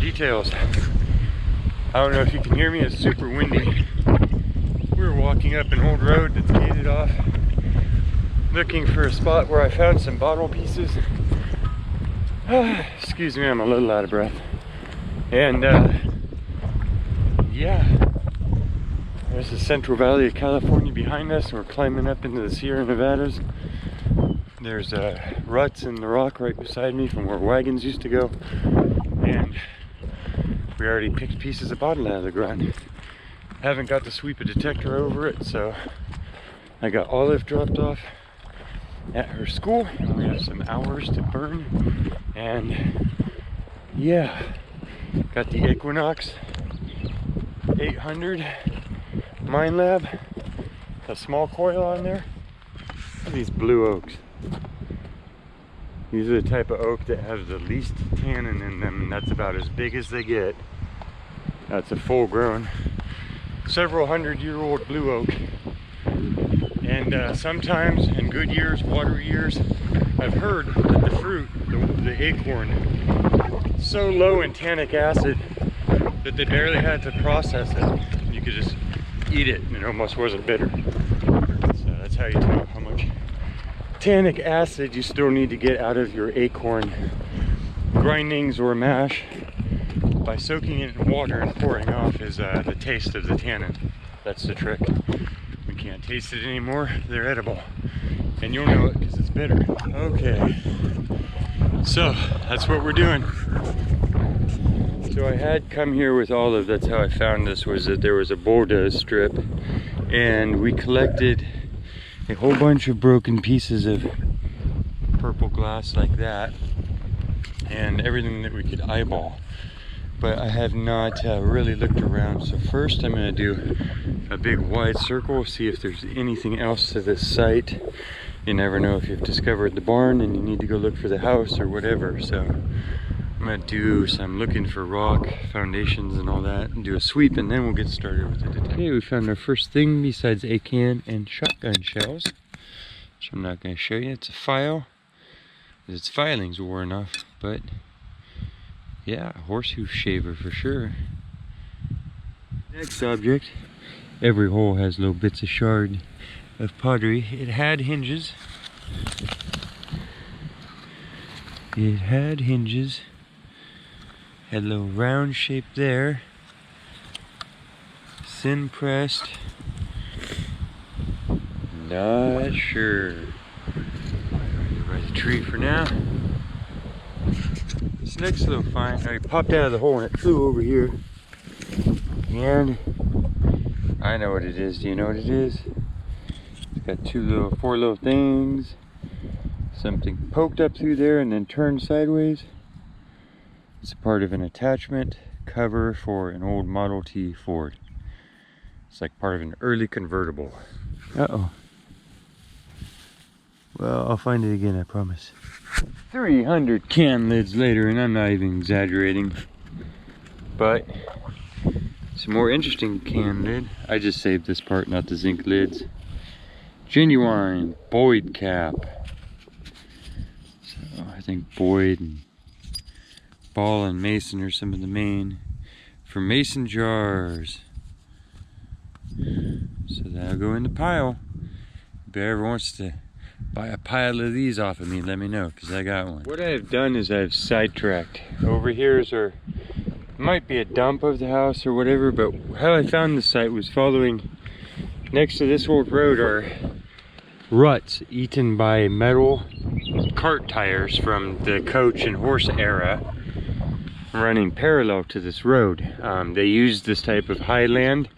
details. I don't know if you can hear me, it's super windy. We're walking up an old road that's gated off, looking for a spot where I found some bottle pieces. Excuse me, I'm a little out of breath. And yeah, there's the Central Valley of California behind us, and we're climbing up into the Sierra Nevadas. There's ruts in the rock right beside me from where wagons used to go, and we already picked pieces of bottle out of the ground. Haven't got to sweep a detector over it, so I got Olive dropped off at her school, and we have some hours to burn. And yeah, got the Equinox 800 Mine Lab, a small coil on there. Look at these blue oaks. These are the type of oak that has the least tannin in them, and that's about as big as they get. That's a full grown, several 100-year-old blue oak. And sometimes in good years, water years, I've heard that the fruit, the acorn, is so low in tannic acid that they barely had to process it. You could just eat it and it almost wasn't bitter. So that's how you tell how much tannic acid you still need to get out of your acorn grindings or mash. By soaking it in water and pouring off is the taste of the tannin. That's the trick. We can't taste it anymore, they're edible. And you'll know it because it's bitter. Okay, so that's what we're doing. So I had come here with Olive, that's how I found this, was that there was a bulldoze strip, and we collected a whole bunch of broken pieces of purple glass like that, and everything that we could eyeball. But I have not really looked around. So first I'm going to do a big wide circle, see if there's anything else to this site. You never know if you've discovered the barn and you need to go look for the house or whatever. So I'm going to do some looking for rock foundations and all that, and do a sweep, and then we'll get started with the detector. Okay, we found our first thing besides a can and shotgun shells, which I'm not going to show you. It's a file. Its filing's worn off, but yeah, horseshoe shaver for sure. Next object, every hole has little bits of shard of pottery. It had hinges. It had hinges. Had a little round shape there. Thin pressed. Not sure. By the tree for now. This next little find, I popped out of the hole and it flew over here. And I know what it is. Do you know what it is? It's got four little things. Something poked up through there and then turned sideways. It's a part of an attachment cover for an old Model T Ford. It's like part of an early convertible. Uh-oh. Well, I'll find it again, I promise. 300 can lids later, and I'm not even exaggerating. But some more interesting can lid. I just saved this part, not the zinc lids. Genuine Boyd cap. So I think Boyd and Ball and Mason are some of the main for mason jars. So that'll go in the pile. If ever wants to buy a pile of these off of me, let me know, because I got one. What I've done is I've sidetracked. Over here might be a dump of the house or whatever, but how I found the site was following next to this old road are ruts eaten by metal cart tires from the coach and horse era, running parallel to this road. They used this type of highland,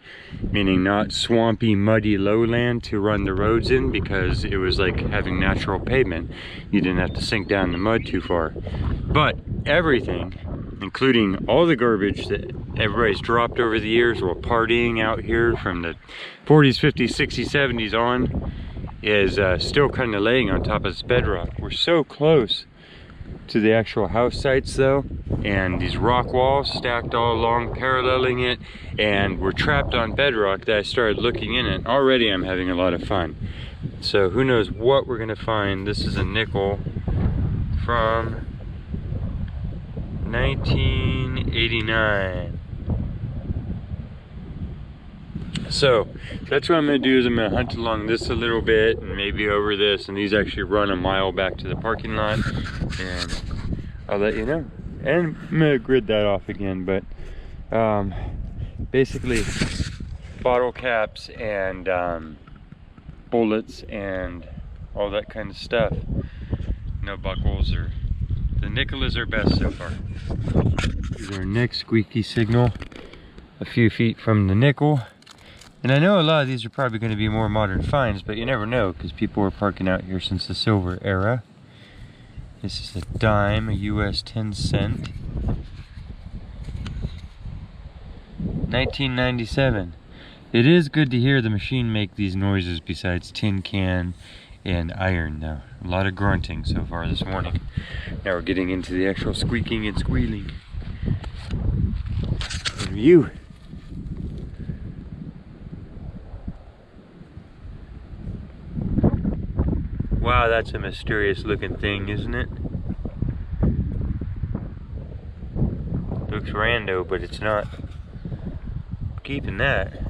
meaning not swampy, muddy lowland, to run the roads in, because it was like having natural pavement. You didn't have to sink down the mud too far. But everything, including all the garbage that everybody's dropped over the years while partying out here from the 40s, 50s, 60s, 70s on, is still kind of laying on top of this bedrock. We're so close to the actual house sites though, and these rock walls stacked all along paralleling it, and we're trapped on bedrock that I started looking in it. Already I'm having a lot of fun. So who knows what we're gonna find. This is a nickel from 1989. So that's what I'm gonna do is I'm gonna hunt along this a little bit and maybe over this, and these actually run a mile back to the parking lot, and I'll let you know. And I'm gonna grid that off again, but basically bottle caps and bullets and all that kind of stuff. No buckles, or the nickel are best so far. Here's our next squeaky signal, a few feet from the nickel. And I know a lot of these are probably going to be more modern finds, but you never know because people were parking out here since the silver era. This is a dime, a US 10 cent. 1997. It is good to hear the machine make these noises besides tin can and iron now. A lot of grunting so far this morning. Now we're getting into the actual squeaking and squealing. Review. Wow, that's a mysterious looking thing, isn't it? Looks rando, but it's not. Keeping that.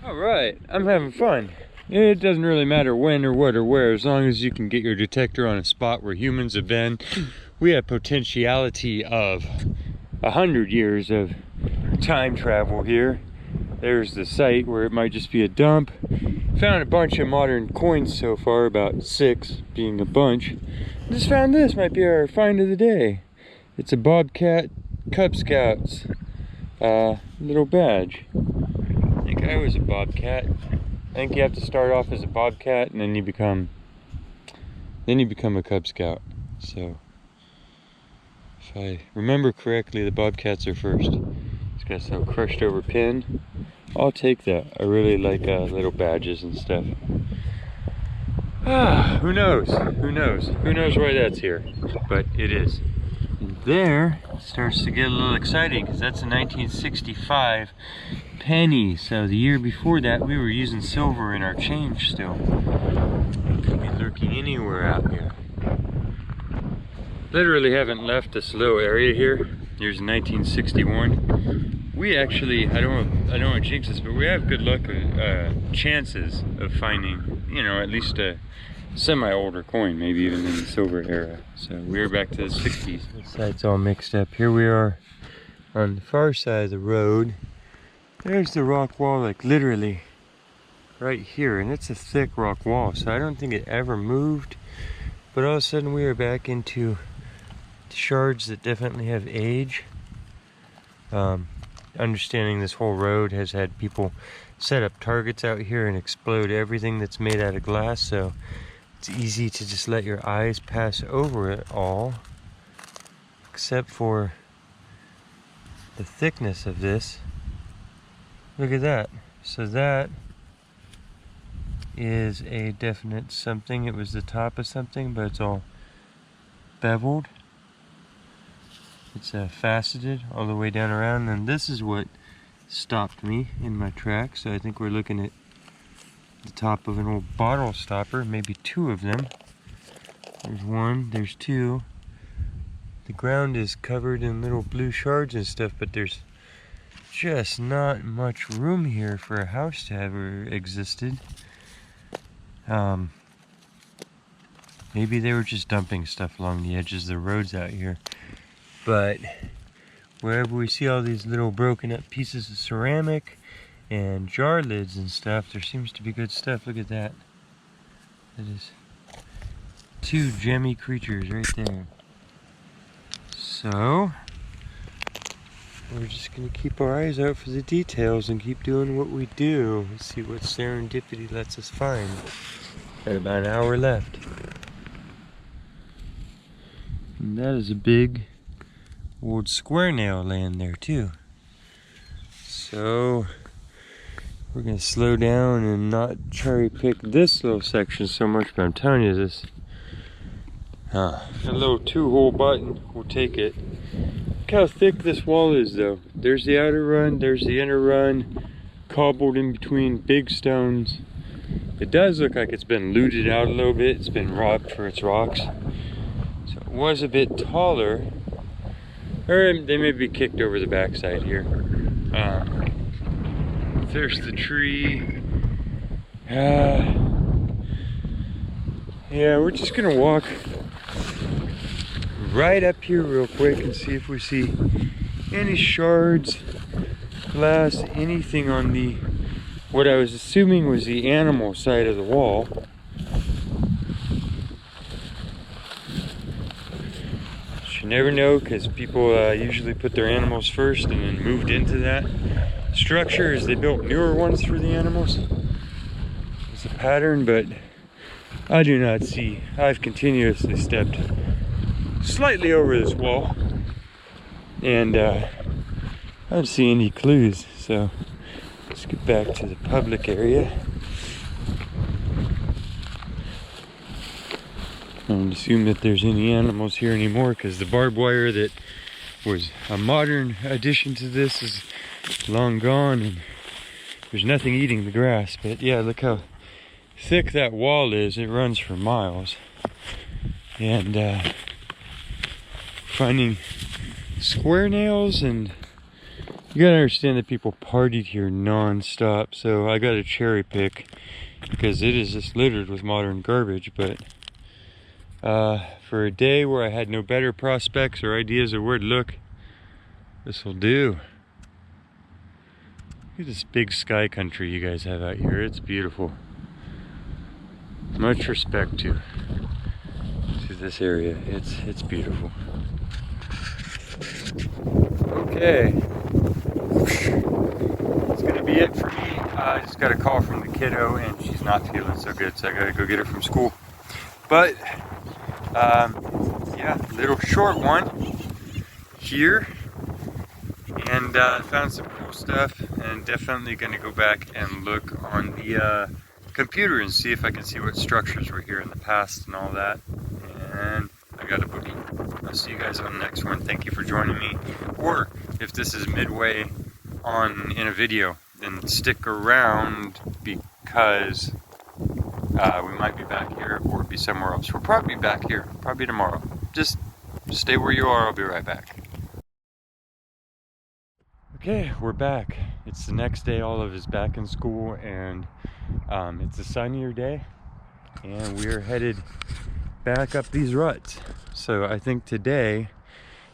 Alright, I'm having fun. It doesn't really matter when or what or where, as long as you can get your detector on a spot where humans have been. We have potentiality of 100 years of time travel here. There's the site where it might just be a dump. Found a bunch of modern coins so far, about 6 being a bunch. Just found this, might be our find of the day. It's a Bobcat Cub Scouts little badge. I think I was a Bobcat. I think you have to start off as a Bobcat and then you become a Cub Scout. So if I remember correctly, the Bobcats are first. It's got some crushed over pin. I'll take that. I really like little badges and stuff. Who knows? Who knows? Who knows why that's here? But it is. And there it starts to get a little exciting because that's a 1965 penny. So the year before that, we were using silver in our change still. It could be lurking anywhere out here. Literally haven't left this little area here. Here's 1961. We actually, I don't want to jinx this, but we have good luck, chances of finding, you know, at least a semi-older coin, maybe even in the silver era. So we're back to the 60s. The site's all mixed up. Here we are on the far side of the road. There's the rock wall, like literally right here, and it's a thick rock wall, so I don't think it ever moved. But all of a sudden we are back into shards that definitely have age. Understanding this whole road has had people set up targets out here and explode everything that's made out of glass, so it's easy to just let your eyes pass over it all, except for the thickness of this. Look at that. So that is a definite something. It was the top of something, but it's all beveled. It's faceted all the way down around, and this is what stopped me in my tracks. So I think we're looking at the top of an old bottle stopper, maybe 2 of them. There's 1, there's 2. The ground is covered in little blue shards and stuff, but there's just not much room here for a house to have existed. Maybe they were just dumping stuff along the edges of the roads out here. But wherever we see all these little broken up pieces of ceramic and jar lids and stuff, there seems to be good stuff. Look at that. That is 2 gemmy creatures right there. So we're just gonna keep our eyes out for the details and keep doing what we do. Let's see what serendipity lets us find. Got about an hour left. And that is a big old square nail laying there too. So we're gonna slow down and not cherry pick this little section so much, but I'm telling you this, a little 2-hole button will take it. Look how thick this wall is though. There's the outer run, there's the inner run, cobbled in between big stones. It does look like it's been looted out a little bit. It's been robbed for its rocks. So it was a bit taller. Or they may be kicked over the backside here. There's the tree. Yeah, we're just gonna walk right up here real quick and see if we see any shards, glass, anything on the, what I was assuming was the animal side of the wall. You never know, because people usually put their animals first and then moved into that structure as they built newer ones for the animals. It's a pattern, but I do not see. I've continuously stepped slightly over this wall, and I don't see any clues. So let's get back to the public area. I don't assume that there's any animals here anymore, because the barbed wire that was a modern addition to this is long gone, and there's nothing eating the grass. But yeah, look how thick that wall is. It runs for miles. And finding square nails, and you gotta understand that people partied here non-stop, so I got to cherry pick because it is just littered with modern garbage. But for a day where I had no better prospects or ideas of where to look, this will do. Look at this big sky country you guys have out here. It's beautiful. Much respect to this area. It's beautiful. Okay, that's gonna be it for me. I just got a call from the kiddo, and she's not feeling so good, so I gotta go get her from school. But yeah, little short one here, and found some cool stuff, and definitely gonna go back and look on the computer and see if I can see what structures were here in the past and all that. And I got a booking. I'll see you guys on the next one. Thank you for joining me. Or if this is midway on in a video, then stick around, because we might be back here or be somewhere else. We'll probably be back here, probably tomorrow. Just stay where you are. I'll be right back. Okay, we're back. It's the next day. Olive is back in school, and it's a sunnier day, and we're headed back up these ruts. So I think today,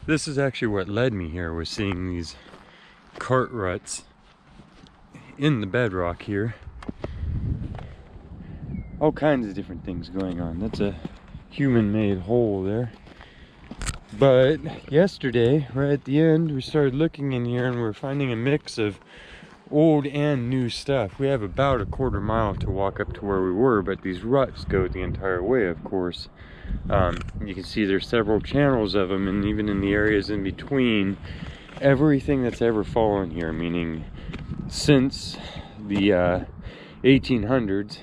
this is actually what led me here, was seeing these cart ruts in the bedrock here. All kinds of different things going on. That's a human-made hole there. But yesterday, right at the end, we started looking in here, and we're finding a mix of old and new stuff. We have about a quarter mile to walk up to where we were, but these ruts go the entire way, of course. You can see there's several channels of them, and even in the areas in between, everything that's ever fallen here, meaning since the 1800s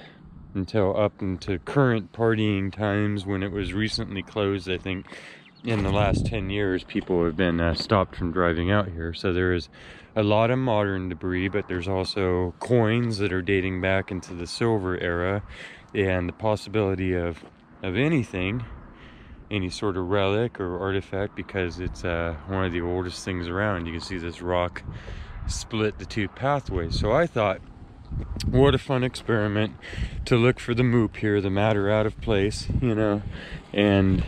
until up into current partying times, when it was recently closed. I think in the last 10 years people have been stopped from driving out here. So there is a lot of modern debris, but there's also coins that are dating back into the silver era, and the possibility of anything, any sort of relic or artifact, because it's one of the oldest things around. You can see this rock split the two pathways. So I thought, what a fun experiment to look for the moop here, the matter out of place, you know, and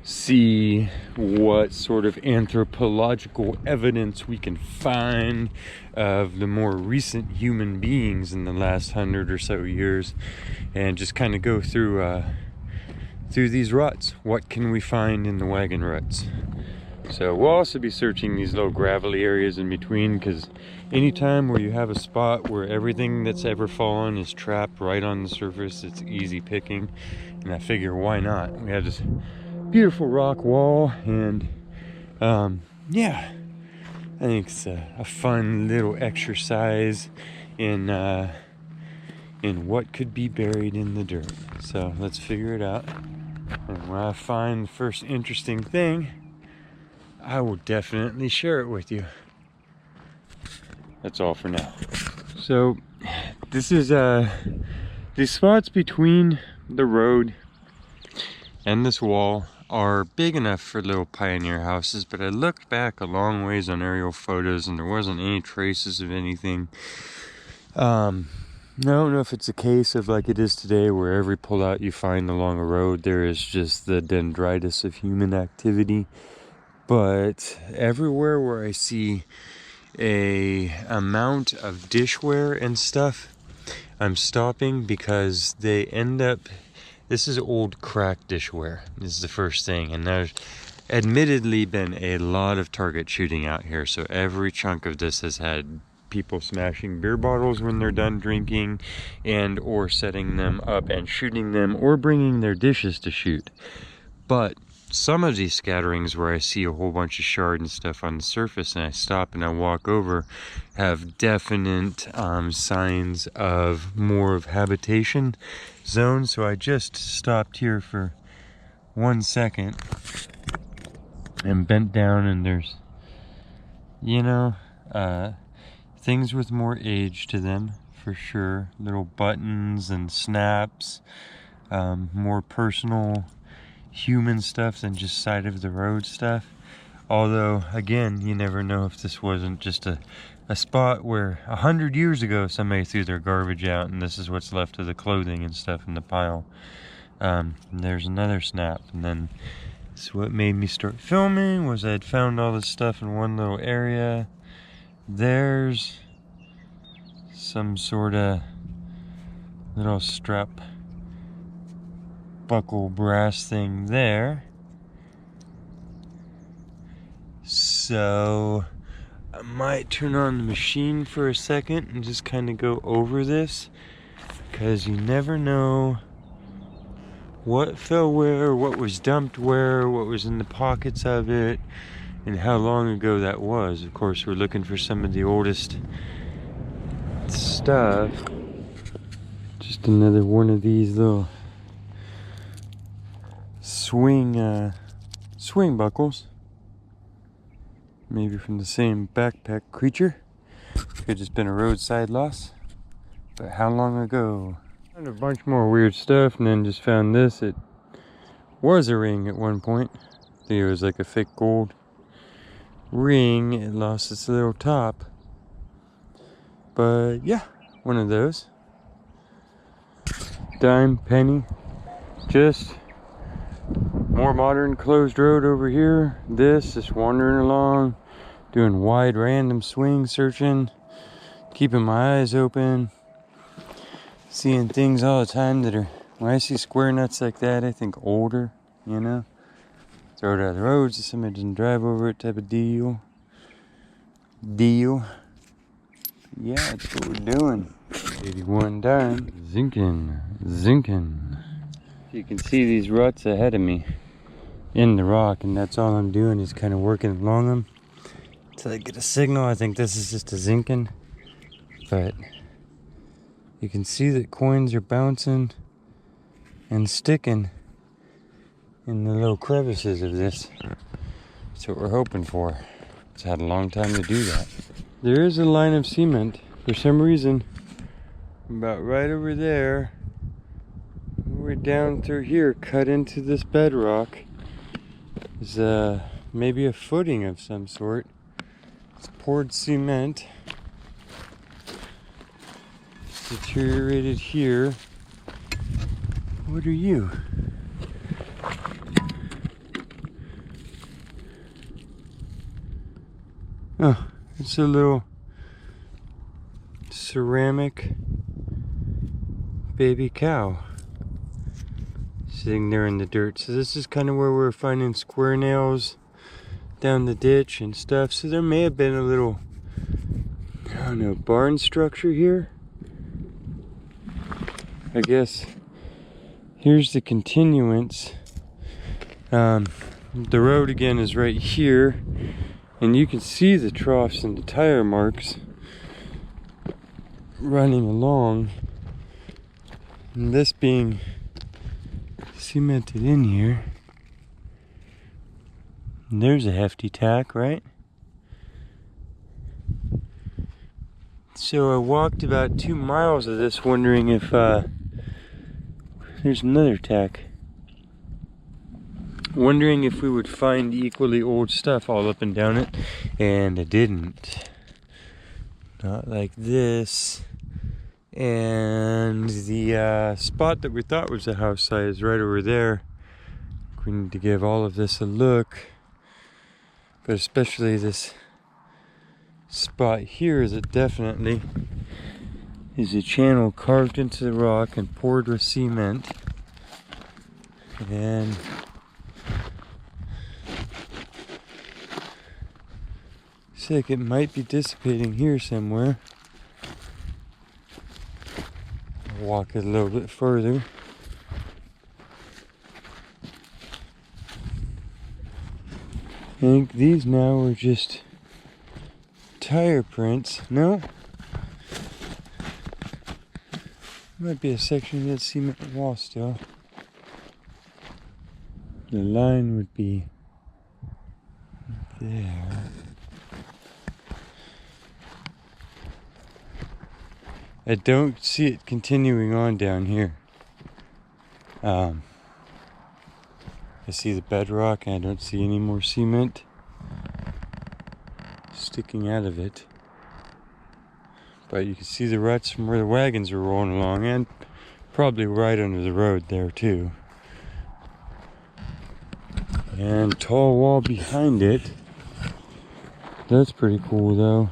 see what sort of anthropological evidence we can find of the more recent human beings in the last 100 or so years, and just kind of go through these ruts. What can we find in the wagon ruts? So we'll also be searching these little gravelly areas in between, because anytime where you have a spot where everything that's ever fallen is trapped right on the surface, it's easy picking. And I figure, why not? We have this beautiful rock wall, and yeah, I think it's a fun little exercise in what could be buried in the dirt. So let's figure it out, and when I find the first interesting thing, I will definitely share it with you. That's all for now. So this is these spots between the road and this wall are big enough for little pioneer houses, but I looked back a long ways on aerial photos and there wasn't any traces of anything. I don't know if it's a case of like it is today where every pullout you find along a road there is just the dendritis of human activity, but everywhere where I see a amount of dishware and stuff, I'm stopping because they end up, this is old cracked dishware is the first thing, and there's admittedly been a lot of target shooting out here, so every chunk of this has had people smashing beer bottles when they're done drinking and or setting them up and shooting them or bringing their dishes to shoot. But some of these scatterings where I see a whole bunch of shard and stuff on the surface and I stop and I walk over have definite signs of more of habitation zones. So I just stopped here for 1 second and bent down, and there's, you know, things with more age to them for sure. Little buttons and snaps, more personal human stuff than just side of the road stuff. Although again, you never know if this wasn't just a spot where 100 years ago somebody threw their garbage out and this is what's left of the clothing and stuff in the pile. There's another snap, and then so what made me start filming was I had found all this stuff in one little area. There's some sort of little strap buckle brass thing there. So I might turn on the machine for a second and just kind of go over this, because you never know what fell where, what was dumped where, what was in the pockets of it, and how long ago that was. Of course, we're looking for some of the oldest stuff. Just another one of these little swing buckles. Maybe from the same backpack creature. Could just been a roadside loss. But how long ago? Found a bunch more weird stuff and then just found this. It was a ring at one point. I think it was like a fake gold ring. It lost its little top. But yeah, one of those. Dime, penny. Just more modern closed road over here. Just wandering along, doing wide random swing searching, keeping my eyes open, seeing things all the time that are, when I see square nuts like that, I think older, you know? Throw it out of the road so somebody doesn't drive over it type of deal. Yeah, that's what we're doing. 81 dime. Zinking. You can see these ruts ahead of me in the rock, and that's all I'm doing is kind of working along them until I get a signal. I think this is just a zinking, but you can see that coins are bouncing and sticking in the little crevices of this. That's what we're hoping for. It's had a long time to do that. There is a line of cement for some reason about right over there. We're down through here, cut into this bedrock. Is maybe a footing of some sort. It's poured cement. Deteriorated here. What are you? Oh, it's a little ceramic baby cow sitting there in the dirt. So this is kind of where we're finding square nails down the ditch and stuff. So there may have been a little, I don't know, barn structure here. I guess here's the continuance. The road again is right here, and you can see the troughs and the tire marks running along, and this being cemented in here. And there's a hefty tack, right? So I walked about 2 miles of this wondering if there's another tack. wondering if we would find equally old stuff all up and down it, and I didn't. Not like this. And the spot that we thought was a house site is right over there. We need to give all of this a look, but especially this spot here is it definitely is a channel carved into the rock and poured with cement. And looks like it might be dissipating here somewhere. I'll walk it a little bit further. I think these now are just tire prints. No? Might be a section of that cement wall still. The line would be there. I don't see it continuing on down here. I see the bedrock and I don't see any more cement sticking out of it. But you can see the ruts from where the wagons are rolling along, and probably right under the road there too. And tall wall behind it. That's pretty cool though.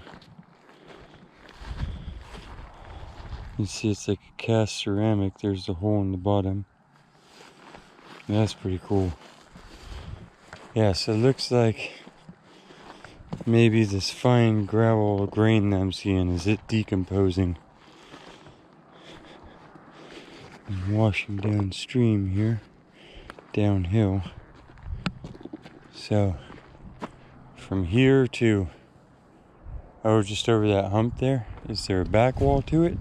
You see it's like a cast ceramic. There's the hole in the bottom. That's pretty cool. Yeah, so it looks like maybe this fine gravel grain that I'm seeing is it decomposing and washing downstream here, downhill. So from here to just over that hump there, is there a back wall to it?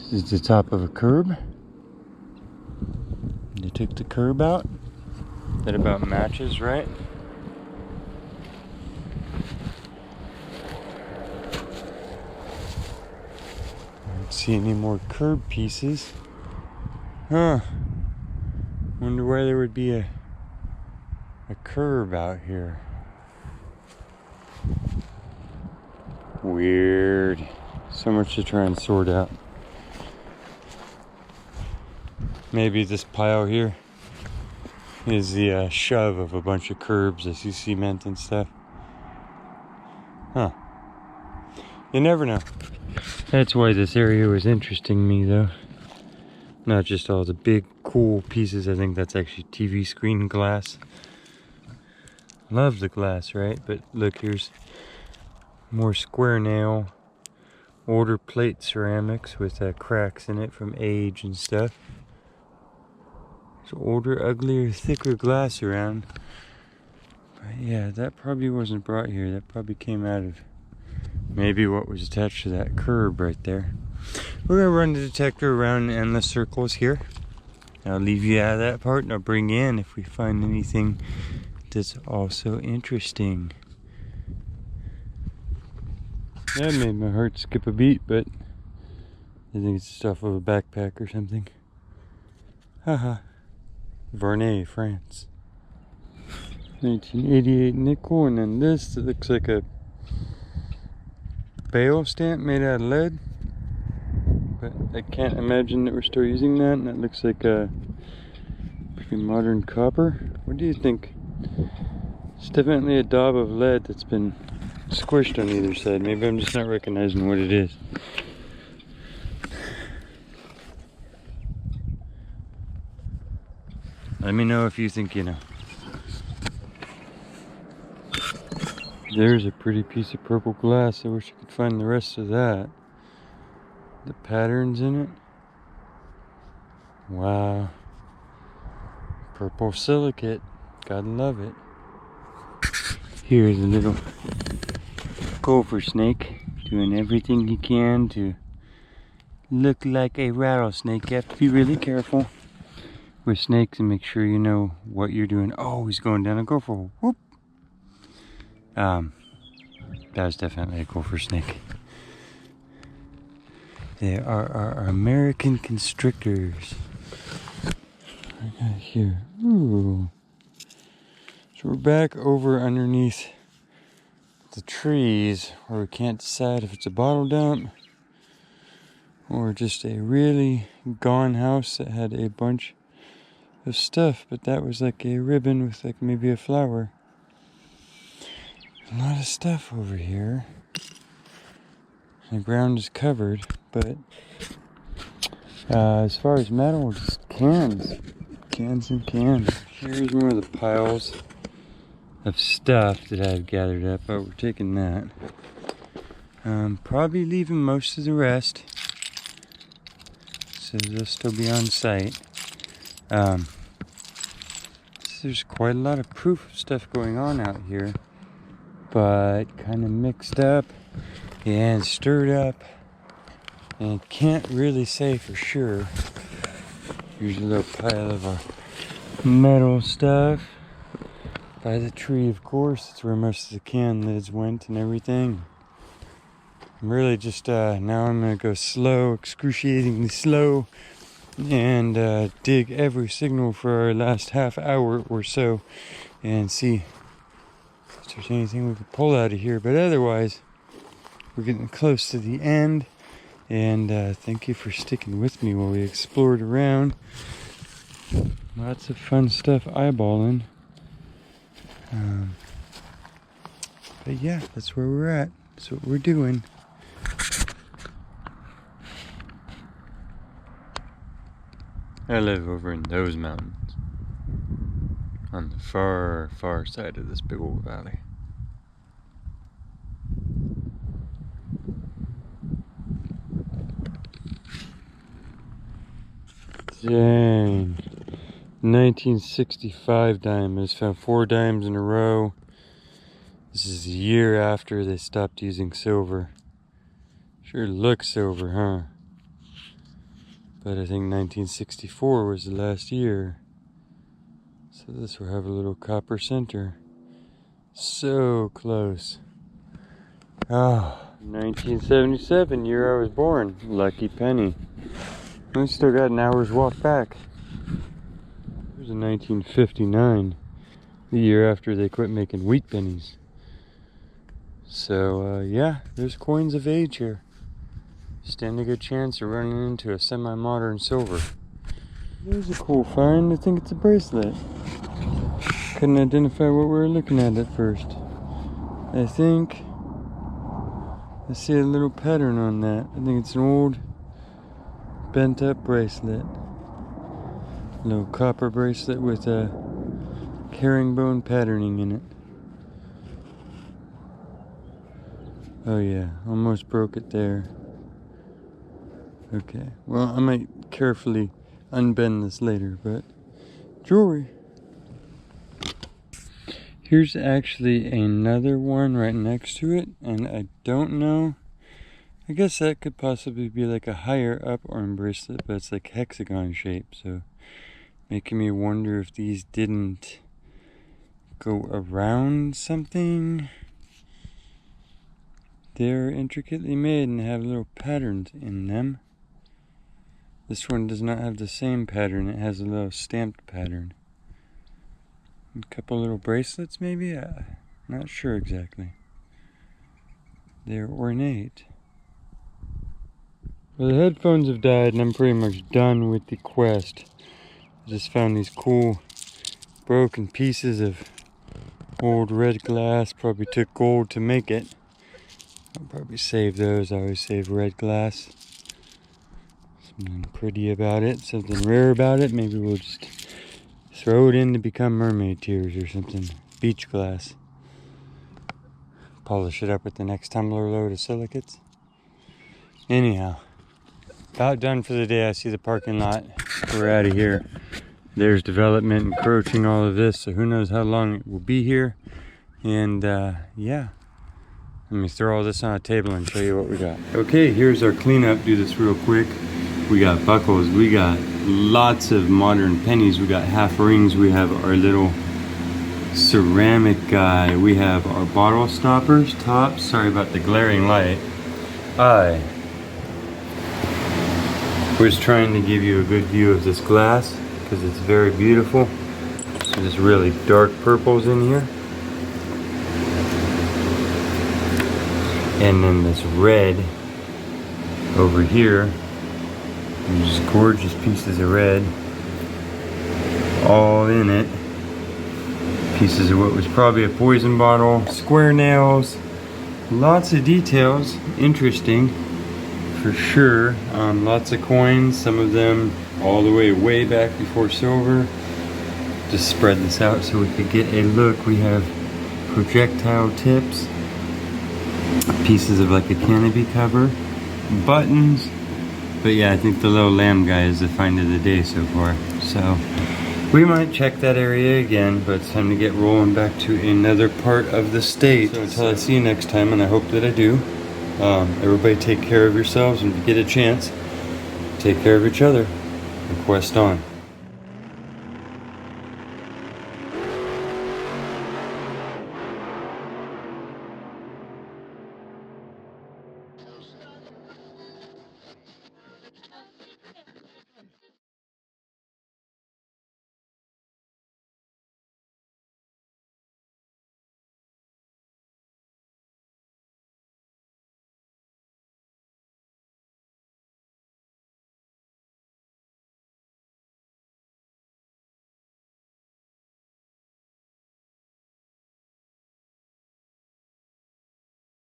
This is the top of a curb. They took the curb out. That about matches, right? I don't see any more curb pieces. Huh. Wonder why there would be a curb out here. Weird. So much to try and sort out. Maybe this pile here is the shove of a bunch of curbs. I see cement and stuff. Huh. You never know. That's why this area was interesting me though. Not just all the big cool pieces. I think that's actually TV screen glass. Love the glass, right? But look, here's more square nail, older plate ceramics with cracks in it from age and stuff. There's older, uglier, thicker glass around. But yeah, that probably wasn't brought here. That probably came out of maybe what was attached to that curb right there. We're gonna run the detector around in endless circles here. I'll leave you out of that part and I'll bring you in if we find anything that's also interesting. That made my heart skip a beat, but I think it's stuff of a backpack or something. Haha. Vernay, France. 1988 nickel, and then this that looks like a bale stamp made out of lead. But I can't imagine that we're still using that, and that looks like a pretty modern copper. What do you think? It's definitely a daub of lead that's been squished on either side. Maybe I'm just not recognizing what it is. Let me know if you think you know. There's a pretty piece of purple glass. I wish I could find the rest of that. The patterns in it. Wow. Purple silicate. Gotta love it. Here's a little gopher snake doing everything he can to look like a rattlesnake. You have to be really careful with snakes and make sure you know what you're doing. Oh, he's going down a gopher hole. Whoop. That was definitely a gopher snake. They are our American constrictors. I got here. Ooh. So we're back over underneath the trees where we can't decide if it's a bottle dump or just a really gone house that had a bunch of stuff, but that was like a ribbon with like maybe a flower. A lot of stuff over here. The ground is covered, but as far as metal, just cans. Cans and cans. Here's one of the piles of stuff that I've gathered up, but we're taking that. Probably leaving most of the rest, so they'll still be on site. There's quite a lot of proof of stuff going on out here, but kind of mixed up and stirred up, and can't really say for sure. Here's a little pile of our metal stuff by the tree, of course. That's where most of the can lids went and everything. I'm really just now I'm gonna go slow, excruciatingly slow, and dig every signal for our last half hour or so and see if there's anything we can pull out of here. But otherwise, we're getting close to the end, and thank you for sticking with me while we explored around. Lots of fun stuff eyeballing. But yeah, that's where we're at. That's what we're doing. I live over in those mountains, on the far, far side of this big old valley. Dang. 1965 diamonds. Found 4 dimes in a row. This is a year after they stopped using silver. Sure looks silver, huh? But I think 1964 was the last year. So this will have a little copper center. So close. Oh, 1977, year I was born. Lucky penny. We still got an hour's walk back. Here's a 1959, the year after they quit making wheat pennies. So yeah, there's coins of age here. Stand a good chance of running into a semi-modern silver. There's a cool find. I think it's a bracelet. Couldn't identify what we were looking at first. I think I see a little pattern on that. I think it's an old bent up bracelet. A little copper bracelet with a herringbone patterning in it. Oh yeah, almost broke it there. Okay, well, I might carefully unbend this later, but jewelry. Here's actually another one right next to it, and I don't know. I guess that could possibly be like a higher up arm bracelet, but it's like hexagon shape, so making me wonder if these didn't go around something. They're intricately made and have little patterns in them. This one does not have the same pattern. It has a little stamped pattern. A couple little bracelets maybe? Not sure exactly. They're ornate. Well, the headphones have died and I'm pretty much done with the quest. I just found these cool broken pieces of old red glass. Probably took gold to make it. I'll probably save those. I always save red glass. Something pretty about it, something rare about it. Maybe we'll just throw it in to become mermaid tears or something. Beach glass. Polish it up with the next tumbler load of silicates. Anyhow, about done for the day. I see the parking lot. We're out of here. There's development encroaching all of this, so who knows how long it will be here. And yeah, let me throw all this on a table and show you what we got. Okay, here's our cleanup. Do this real quick. We got buckles, we got lots of modern pennies, we got half rings, we have our little ceramic guy. We have our bottle stoppers, tops. Sorry about the glaring light. I was trying to give you a good view of this glass because it's very beautiful. So there's really dark purples in here. And then this red over here. These gorgeous pieces of red. All in it. Pieces of what was probably a poison bottle. Square nails. Lots of details. Interesting. For sure. Lots of coins. Some of them all the way back before silver. Just spread this out so we could get a look. We have projectile tips. Pieces of like a canopy cover. Buttons. But yeah, I think the little lamb guy is the find of the day so far. So we might check that area again, but it's time to get rolling back to another part of the state. So until I see you next time, and I hope that I do, everybody take care of yourselves, and if you get a chance, take care of each other. And quest on.